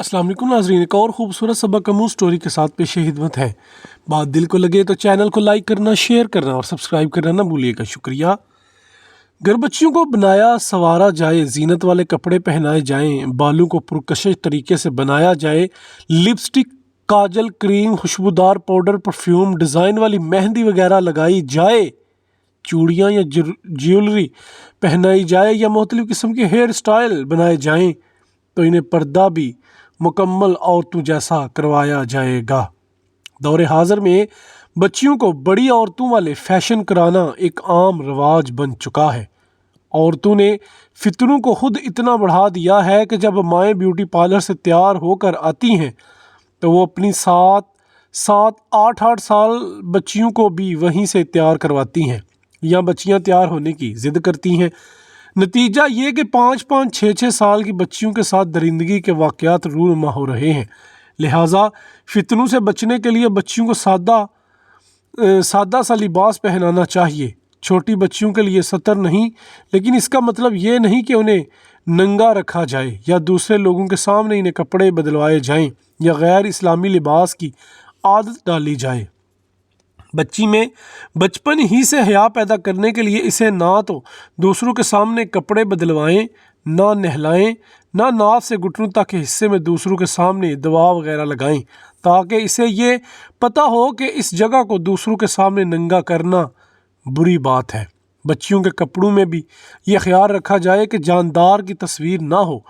अस्सलाम वालेकुम नाज़रीन, एक और ख़ूबसूरत सबक कमू स्टोरी के साथ पेश खिदमत है। बात दिल को लगे तो चैनल को लाइक करना, शेयर करना और सब्सक्राइब करना ना भूलिएगा, शुक्रिया। घर बच्चियों को बनाया संवारा जाए, जीनत वाले कपड़े पहनाए जाएं, बालों को पुरकशिश तरीके से बनाया जाए, लिपस्टिक, काजल, क्रीम, खुशबूदार पाउडर, परफ्यूम, डिज़ाइन वाली मेहंदी वगैरह लगाई जाए, चूड़ियाँ या ज्वेलरी पहनाई जाए या मुख्तलिफ़ किस्म के हेयर स्टाइल बनाए जाएँ, तो इन्हें पर्दा भी मुकम्मल औरतों जैसा करवाया जाएगा। दौरे हाज़िर में बच्चियों को बड़ी औरतों वाले फैशन कराना एक आम रवाज बन चुका है। औरतों ने फितरों को खुद इतना बढ़ा दिया है कि जब माएँ ब्यूटी पार्लर से तैयार होकर आती हैं तो वो अपनी 8-8 साल बच्चियों को भी वहीं से तैयार करवाती हैं या बच्चियां तैयार होने की ज़िद करती हैं। नतीजा ये कि 5-5, 6-6 साल की बच्चियों के साथ दरिंदगी के वाक़यात रूनुमा हो रहे हैं। लिहाजा फितनों से बचने के लिए बच्चियों को सादा सा लिबास पहनाना चाहिए। छोटी बच्चियों के लिए सतर नहीं, लेकिन इसका मतलब ये नहीं कि उन्हें नंगा रखा जाए या दूसरे लोगों के सामने इन्हें कपड़े बदलवाए जाएं या गैर इस्लामी लिबास की आदत डाली जाए। बच्ची में बचपन ही से हया पैदा करने के लिए इसे ना तो दूसरों के सामने कपड़े बदलवाएं, ना नहलाएं, ना नाक से घुटनों तक के हिस्से में दूसरों के सामने दवा वगैरह लगाएं, ताकि इसे ये पता हो कि इस जगह को दूसरों के सामने नंगा करना बुरी बात है। बच्चियों के कपड़ों में भी ये ख्याल रखा जाए कि जानदार की तस्वीर ना हो,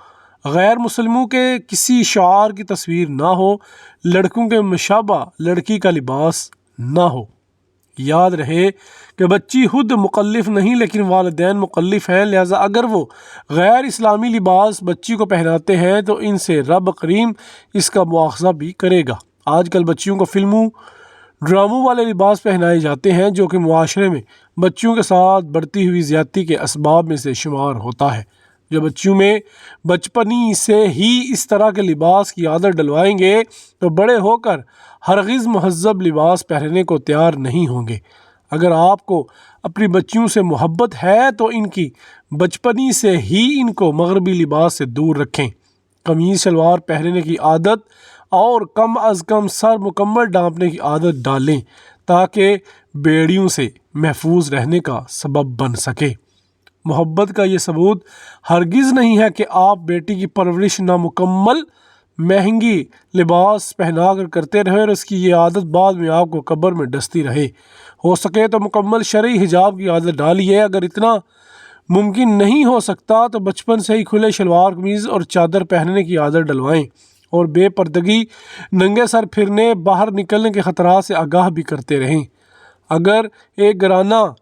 गैर मुसलमों के किसी शार की तस्वीर ना हो, लड़कों के मुशाबा लड़की का लिबास ना हो। याद रहे कि बच्ची खुद मुकल्लिफ नहीं, लेकिन वालिदैन मुकल्लिफ हैं। लिहाजा अगर वो गैर इस्लामी लिबास बच्ची को पहनाते हैं तो इनसे रब करीम इसका मुआवजा भी करेगा। आजकल बच्चियों को फिल्मों ड्रामों वाले लिबास पहनाए जाते हैं, जो कि मुआशरे में बच्चियों के साथ बढ़ती हुई ज़्यादती के असबाब में से शुमार होता है। जो बच्चियों में बचपनी से ही इस तरह के लिबास की आदत डलवाएंगे तो बड़े होकर हरगिज़ महज़ब लिबास पहनने को तैयार नहीं होंगे। अगर आपको अपनी बच्चियों से मोहब्बत है तो इनकी बचपनी से ही इनको मगरबी लिबास से दूर रखें। कमीज़ शलवार पहनने की आदत और कम अज़ कम सर मुकम्मल ढाँपने की आदत डालें, ताकि बेड़ियों से महफूज रहने का सबब बन सके। मोहब्बत का ये सबूत हरगिज़ नहीं है कि आप बेटी की परवरिश नामुकम्मल महंगी लिबास पहना कर करते रहे और उसकी ये आदत बाद में आपको कब्र में डसती रहे। हो सके तो मुकम्मल शरई हिजाब की आदत डालिए। अगर इतना मुमकिन नहीं हो सकता तो बचपन से ही खुले शलवार कमीज़ और चादर पहनने की आदत डलवाएं और बेपर्दगी, नंगे सर फिरने, बाहर निकलने के ख़तरात से आगाह भी करते रहें। अगर एक घराना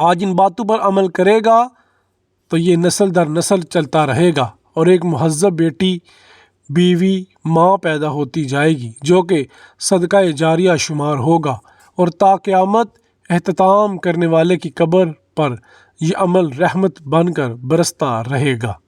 आज इन बातों पर अमल करेगा तो ये नस्ल दर नस्ल चलता रहेगा और एक महज़्ज़ब बेटी, बीवी, माँ पैदा होती जाएगी, जो कि सदका जारिया शुमार होगा और ताक़यामत एहतताम करने वाले की कब्र पर यह अमल रहमत बनकर बरसता रहेगा।